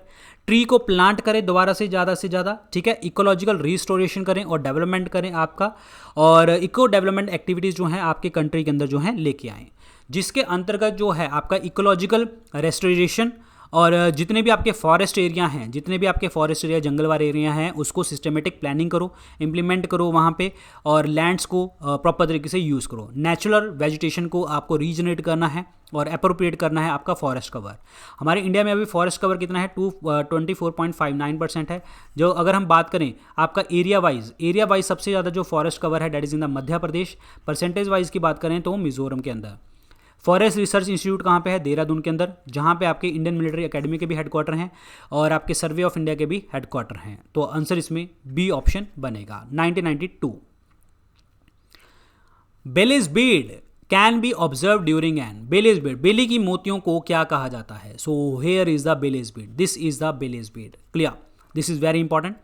ट्री को प्लांट करें दोबारा से ज़्यादा, ठीक है, इकोलॉजिकल रिस्टोरेशन करें और डेवलपमेंट करें आपका, और इको डेवलपमेंट एक्टिविटीज़ जो हैं आपके कंट्री के अंदर जो हैं लेके आएँ, जिसके अंतर्गत जो है आपका इकोलॉजिकल रेस्टोरेशन और जितने भी आपके फॉरेस्ट एरिया हैं, जितने भी आपके फॉरेस्ट एरिया जंगल वाले एरिया हैं, उसको सिस्टमेटिक प्लानिंग करो, इम्प्लीमेंट करो वहाँ पे, और लैंड्स को प्रॉपर तरीके से यूज़ करो। नेचुरल वेजिटेशन को आपको रीजनरेट करना है और अप्रोप्रिएट करना है आपका फॉरेस्ट कवर। हमारे इंडिया में अभी फॉरेस्ट कवर कितना है? 24.59% है। जो अगर हम बात करें आपका एरिया वाइज सबसे ज़्यादा जो फॉरेस्ट कवर है that is in the Madhya Pradesh. Percentage wise की बात करें तो मिजोरम के अंदर। फॉरेस्ट रिसर्च इंस्टीट्यूट कहाँ पे है? देहरादून के अंदर, जहाँ पे आपके इंडियन मिलिट्री एकेडमी के भी हेडक्वार्टर हैं और आपके सर्वे ऑफ इंडिया के भी हेडक्वार्टर हैं। तो आंसर इसमें बी ऑप्शन बनेगा 1992। Baily's bead can be observe during an, Baily's bead, Baily की मोतियों को क्या कहा जाता है? So here is the Baily's bead, this is the Baily's bead, clear, this is very important.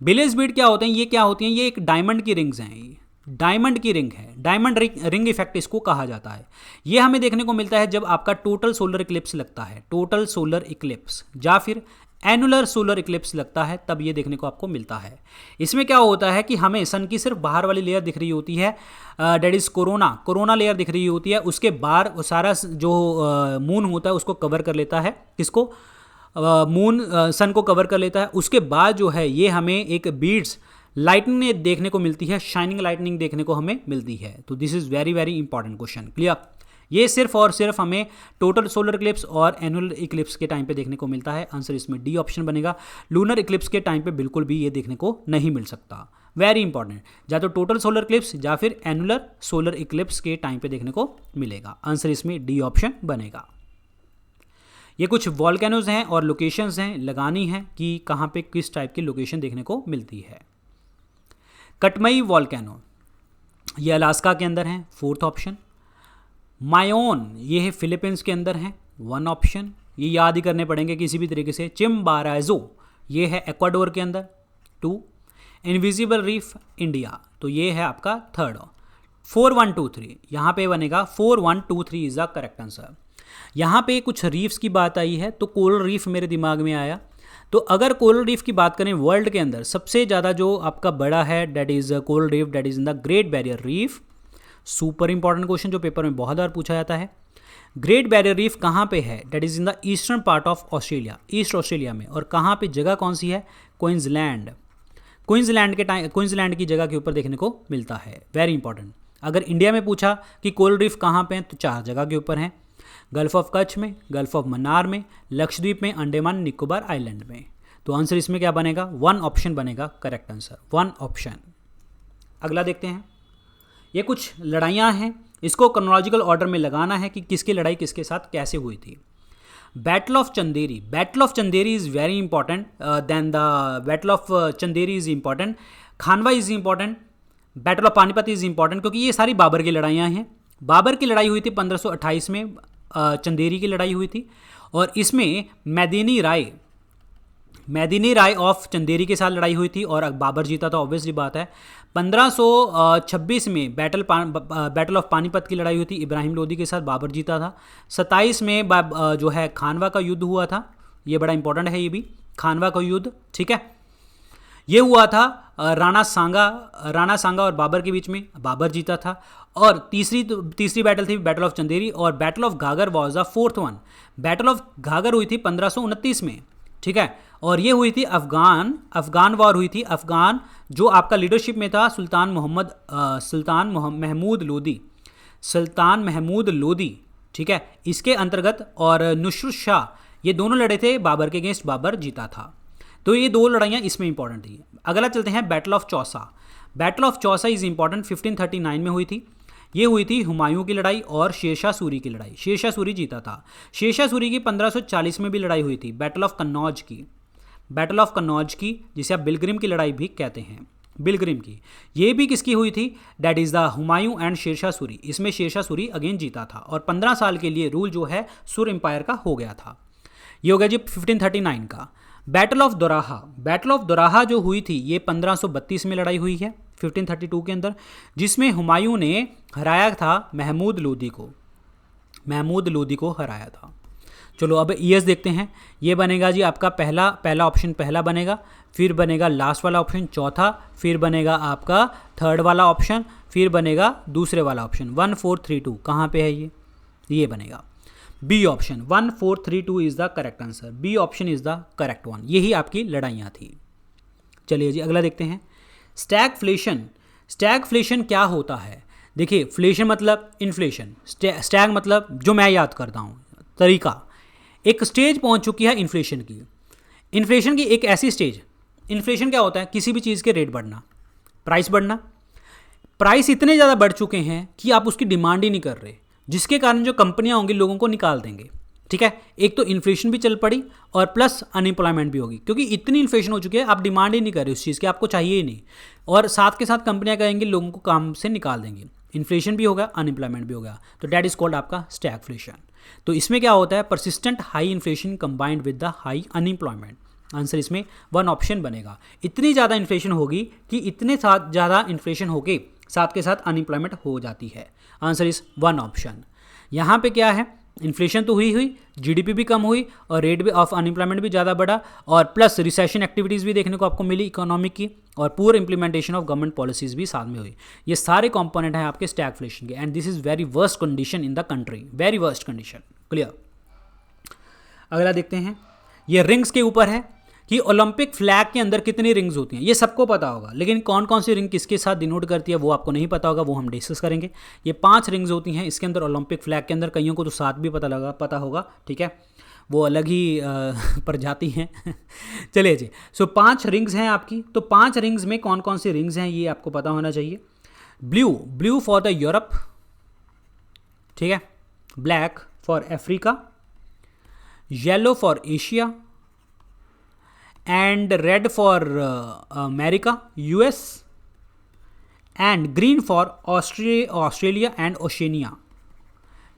Baily's bead क्या होते हैं? ये क्या होती हैं? ये एक डायमंड की रिंग्स हैं, डायमंड की रिंग है, डायमंड रिंग इफेक्ट इसको कहा जाता है। ये हमें देखने को मिलता है जब आपका टोटल सोलर इक्लिप्स लगता है, टोटल सोलर इक्लिप्स, या फिर एनुलर सोलर इक्लिप्स लगता है, तब ये देखने को आपको मिलता है। इसमें क्या होता है कि हमें सन की सिर्फ बाहर वाली लेयर दिख रही होती है, डेट इज कोरोना लेयर दिख रही होती है, उसके बाहर सारा जो मून होता है उसको कवर कर लेता है, किसको? मून सन को कवर कर लेता है। उसके बाद जो है ये हमें एक बीड्स लाइटनिंग देखने को मिलती है, शाइनिंग लाइटनिंग देखने को हमें मिलती है। तो this is very very important question, clear. ये सिर्फ और सिर्फ हमें टोटल सोलर इक्लिप्स और एनुअल इक्लिप्स के टाइम पे देखने को मिलता है। आंसर इसमें डी ऑप्शन बनेगा। लूनर इक्लिप्स के टाइम पे बिल्कुल भी ये देखने को नहीं मिल सकता, वेरी इंपॉर्टेंट। या तो टोटल सोलर इक्लिप्स या फिर एनुलर सोलर इक्लिप्स के टाइम पे देखने को मिलेगा। आंसर इसमें डी ऑप्शन बनेगा। ये कुछ वॉल्केनोज हैं और लोकेशंस हैं, लगानी है कि कहाँ पे किस टाइप की लोकेशन देखने को मिलती है। कटमई वॉल्केनो, ये अलास्का के अंदर है, 4th ऑप्शन। मायोन, ये है फिलीपींस के अंदर है, 1 ऑप्शन, ये याद ही करने पड़ेंगे किसी भी तरीके से। चिम्बाराजो, ये है एक्वाडोर के अंदर, 2। इनविजिबल रीफ इंडिया, तो ये है आपका 3rd। 4 1 2 3 यहाँ पे बनेगा, 4 1 2 3 इज द करेक्ट आंसर। यहाँ पे कुछ रीफ्स की बात आई है तो कोरल रीफ मेरे दिमाग में आया। तो अगर कोरल रीफ की बात करें वर्ल्ड के अंदर सबसे ज़्यादा जो आपका बड़ा है that is coral reef, that is in the great barrier reef. Super important question जो पेपर में बहुत बार पूछा जाता है। ग्रेट बैरियर रीफ कहाँ पे है? That is in the eastern part of Australia, east Australia में। और कहाँ पे जगह कौन सी है? क्वींसलैंड, क्वींसलैंड की जगह के ऊपर देखने को मिलता है, वेरी इंपॉर्टेंट। अगर इंडिया में पूछा कि कोरल रीफ कहाँ पे हैं तो 4 जगह के ऊपर हैं, गल्फ ऑफ कच्छ में, गल्फ ऑफ मन्नार में, लक्षद्वीप में, अंडमान निकोबार आइलैंड में। तो आंसर इसमें क्या बनेगा? 1 ऑप्शन बनेगा करेक्ट आंसर, 1 ऑप्शन। अगला देखते हैं। ये कुछ लड़ाइयाँ हैं, इसको क्रोनोलॉजिकल ऑर्डर में लगाना है कि किसकी लड़ाई किसके साथ कैसे हुई थी। Battle of Chanderi, battle of Chanderi is very important, then the battle of Chanderi is important, Khanwa is important, battle of Panipat is important, क्योंकि ये सारी बाबर की लड़ाइयाँ हैं। बाबर की लड़ाई हुई थी 1528 में, चंदेरी की लड़ाई हुई थी, और इसमें मैदेनी राय मैदिनी राय ऑफ चंदेरी के साथ लड़ाई हुई थी और बाबर जीता था, ऑब्वियसली बात है। 1526 में बैटल ऑफ पानीपत की लड़ाई हुई थी, इब्राहिम लोदी के साथ, बाबर जीता था। 27 में जो है खानवा का युद्ध हुआ था, ये बड़ा इंपॉर्टेंट है ये भी, खानवा का युद्ध, ठीक है। ये हुआ था राणा सांगा और बाबर के बीच में, बाबर जीता था। और तीसरी बैटल थी बैटल ऑफ चंदेरी, और battle of Ghaghra was the fourth one. Battle of Ghaghra हुई थी 1529 में, ठीक है। और ये हुई थी अफगान वॉर हुई थी। अफगान जो आपका लीडरशिप में था सुल्तान महमूद लोदी, ठीक है, इसके अंतर्गत, और नुसरत शाह, ये दोनों लड़े थे बाबर के अगेंस्ट, बाबर जीता था। तो ये दो लड़ाइयाँ इसमें इंपॉर्टेंट थी। अगला चलते हैं battle of Chausa. Battle of Chausa is important, 1539 में हुई थी। ये हुई थी हुमायूं की लड़ाई और शेरशाह सूरी की लड़ाई, शेरशाह सूरी जीता था। शेरशाह सूरी की 1540 में भी लड़ाई हुई थी, बैटल ऑफ कन्नौज की, जिसे आप बिलग्रिम की लड़ाई भी कहते हैं, बिलग्रिम की। ये भी किसकी हुई थी? That is the Humayun and Sher Shah Suri. इसमें शेरशाह सूरी अगेन जीता था और 15 साल के लिए रूल जो है सुर एम्पायर का हो गया था। ये हो गया जी 1539 का। बैटल ऑफ दोराहा जो हुई थी ये 1532 में लड़ाई हुई है, 1532 के अंदर, जिसमें हुमायूं ने हराया था महमूद लोदी को हराया था। चलो अब ईयर्स देखते हैं। ये बनेगा जी आपका पहला ऑप्शन पहला बनेगा, फिर बनेगा लास्ट वाला ऑप्शन चौथा, फिर बनेगा आपका थर्ड वाला ऑप्शन, फिर बनेगा दूसरे वाला ऑप्शन 1432। कहाँ पे है ये बनेगा B option. 1432 is the correct answer, B option is the correct one. यही आपकी लड़ाइयाँ थी। चलिए जी अगला देखते हैं, स्टैगफ्लेशन क्या होता है? देखिए, फ्लेशन मतलब इन्फ्लेशन, स्टैग मतलब जो मैं याद करता हूँ तरीका, एक स्टेज पहुँच चुकी है इन्फ्लेशन की एक ऐसी स्टेज। इन्फ्लेशन क्या होता है? किसी भी चीज़ के रेट बढ़ना, प्राइस बढ़ना। प्राइस इतने ज़्यादा बढ़ चुके हैं कि आप उसकी डिमांड ही नहीं कर रहे, जिसके कारण जो कंपनियां होंगी लोगों को निकाल देंगे, ठीक है। एक तो इन्फ्लेशन भी चल पड़ी और प्लस अनएम्प्लॉयमेंट भी होगी, क्योंकि इतनी इन्फ्लेशन हो चुकी है आप डिमांड ही नहीं कर रहे उस चीज़ की, आपको चाहिए ही नहीं, और साथ के साथ कंपनियां कहेंगी लोगों को काम से निकाल देंगी। इन्फ्लेशन भी हो गया, अनएम्प्लॉयमेंट भी हो गया, तो डैट इज कॉल्ड आपका स्टैगफ्लेशन। तो इसमें क्या होता है? Persistent high inflation combined with the high unemployment. Answer इसमें वन ऑप्शन बनेगा। इतनी ज़्यादा इन्फ्लेशन होगी कि इतने साथ ज़्यादा इन्फ्लेशन होके साथ के साथ अनएम्प्लॉयमेंट हो जाती है। Answer is one option. यहाँ पे क्या है? इन्फ्लेशन तो हुई, जीडीपी भी कम हुई और रेट भी ऑफ अनएम्प्लॉयमेंट भी ज़्यादा बढ़ा, और प्लस रिसेशन एक्टिविटीज़ भी देखने को आपको मिली इकोनॉमिक की, और पूर इंप्लीमेंटेशन ऑफ गवर्नमेंट पॉलिसीज़ भी साथ में हुई। ये सारे कंपोनेंट हैं आपके स्टैगफ्लेशन के, and this is very worst condition in the country, very worst condition. Clear? अगला देखते हैं, ये रिंग्स के ऊपर है कि ओलंपिक फ्लैग के अंदर कितनी रिंग्स होती हैं। ये सबको पता होगा, लेकिन कौन कौन सी रिंग किसके साथ डिनोट करती है वो आपको नहीं पता होगा, वो हम डिस्कस करेंगे। ये 5 रिंग्स होती हैं इसके अंदर ओलंपिक फ्लैग के अंदर, कईयों को तो 7 भी पता होगा, ठीक है, वो अलग ही प्रजाति हैं। चलिए जी, सो 5 रिंग्स हैं आपकी। तो 5 रिंग्स में कौन कौन सी रिंग्स हैं ये आपको पता होना चाहिए। ब्लू फॉर द यूरोप, ठीक है, black for Africa, yellow for Asia, and red for America, US, and green for Australia and Oceania।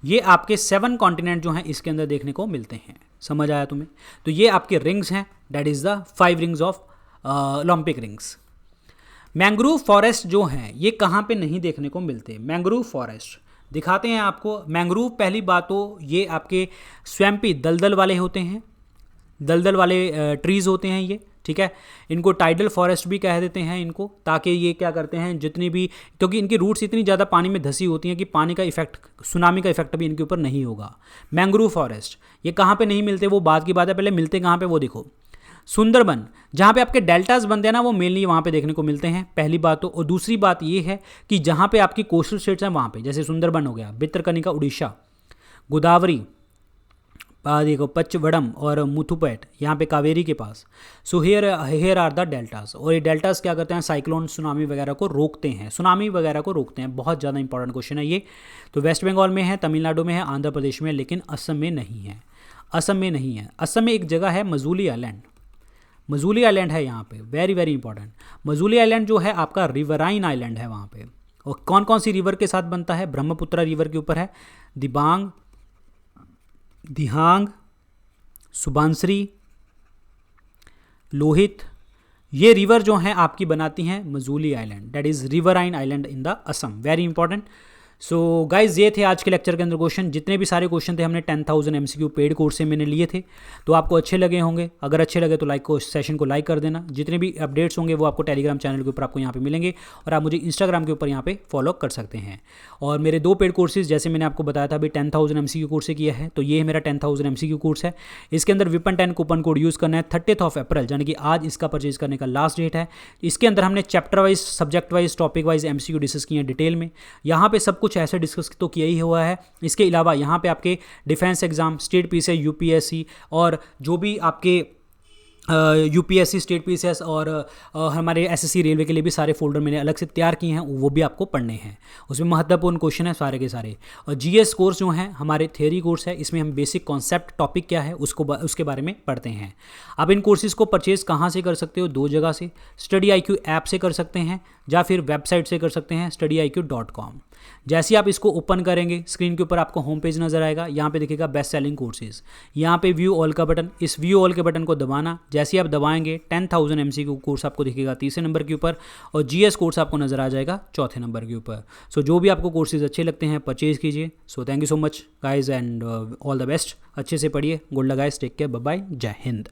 ये आपके 7 कॉन्टिनेंट जो हैं इसके अंदर देखने को मिलते हैं। समझ आया तुम्हें? तो ये आपके रिंग्स हैं, that is the 5 rings of Olympic rings. Mangrove forest जो हैं ये कहाँ पे नहीं देखने को मिलते? मैंग्रोव फॉरेस्ट दिखाते हैं आपको। मैंग्रोव पहली बात तो ये आपके स्वैम्पी दलदल वाले होते हैं, दलदल वाले ट्रीज़ होते हैं ये, ठीक है। इनको टाइडल फॉरेस्ट भी कह देते हैं इनको, ताकि ये क्या करते हैं जितनी भी, क्योंकि इनकी रूट्स इतनी ज़्यादा पानी में धसी होती हैं कि पानी का इफेक्ट, सुनामी का इफेक्ट भी इनके ऊपर नहीं होगा। मैंग्रोव फॉरेस्ट ये कहाँ पे नहीं मिलते, वो बात की बात है, पहले मिलते कहाँ पे वो देखो। सुंदरबन, जहाँ पे आपके डेल्टाज बनते हैं ना, वो मेनली वहाँ पे देखने को मिलते हैं, पहली बात तो। और दूसरी बात ये है कि जहाँ पे आपकी कोस्टल स्टेट्स हैं वहाँ पे, जैसे सुंदरबन हो गया, भितरकनिका उड़ीसा, गोदावरी देखो पचवड़म और मुथुपेट यहाँ पे कावेरी के पास। So here are the deltas, और ये डेल्टास क्या करते हैं? साइक्लोन सुनामी वगैरह को रोकते हैं, बहुत ज़्यादा इंपॉर्टेंट क्वेश्चन है ये। तो वेस्ट बंगाल में है, तमिलनाडु में है, आंध्र प्रदेश में, लेकिन असम में नहीं है। असम में एक जगह है मजूली आइलैंड है यहाँ पे, very very important. Majuli island जो है आपका रिवराइन आइलैंड है वहाँ पे, और कौन कौन सी रिवर के साथ बनता है? ब्रह्मपुत्रा रिवर के ऊपर है, दिहांग, सुबांसरी, लोहित, ये रिवर जो हैं आपकी बनाती हैं Majuli island, that is riverine island in the Assam, very important. So guys ये थे आज के लेक्चर के अंदर क्वेश्चन। जितने भी सारे क्वेश्चन थे हमने 10,000 MCQ पेड कोर्स से मैंने लिए थे, तो आपको अच्छे लगे होंगे। अगर अच्छे लगे तो सेशन को लाइक कर देना। जितने भी अपडेट्स होंगे वो आपको टेलीग्राम चैनल के ऊपर आपको यहाँ पे मिलेंगे, और आप मुझे इंस्टाग्राम के ऊपर यहाँ पे फॉलो कर सकते हैं। और मेरे 2 पेड कोर्सेज, जैसे मैंने आपको बताया था अभी 10,000 MCQ कोर्स से किया है, तो ये मेरा 10,000 MCQ कोर्स है। इसके अंदर विपन 10 कूपन कोड यूज़ करना है 30 अप्रैल, यानी कि आज इसका परचेज करने का लास्ट डेट है। इसके अंदर हमने chapter wise, subject wise, topic wise MCQ discuss किए हैं डिटेल में। यहाँ पे सब कुछ ऐसे डिस्कस तो किया ही हुआ है। इसके अलावा यहाँ पे आपके defence exam, state PCS, UPSC और जो भी आपके यूपीएससी, स्टेट पीसीएस और हमारे एसएससी, रेलवे के लिए भी सारे फोल्डर मैंने अलग से तैयार किए हैं, वो भी आपको पढ़ने हैं। उसमें महत्वपूर्ण क्वेश्चन है सारे के सारे। और जीएस कोर्स जो हैं हमारे थ्योरी कोर्स है, इसमें हम बेसिक कॉन्सेप्ट, टॉपिक क्या है उसके बारे में पढ़ते हैं। अब इन कोर्सेज़ को परचेज़ कहाँ से कर सकते हो? 2 जगह से, StudyIQ ऐप से कर सकते हैं या फिर वेबसाइट से कर सकते हैं studyIQ.com। जैसे आप इसको ओपन करेंगे, स्क्रीन के ऊपर आपको होम पेज नजर आएगा, यहाँ पे दिखेगा बेस्ट सेलिंग कोर्सेज, यहाँ पे व्यू ऑल का बटन, इस व्यू ऑल के बटन को दबाना। जैसे आप दबाएंगे 10,000 MCQ कोर्स आपको दिखेगा 3रे नंबर के ऊपर, और जीएस कोर्स आपको नजर आ जाएगा 4थे नंबर के ऊपर। सो जो भी आपको कोर्सेज अच्छे लगते हैं परचेज कीजिए। So thank you so much guys and all the best. अच्छे से पढ़िए। Good luck guys, take care, bye bye, जय हिंद।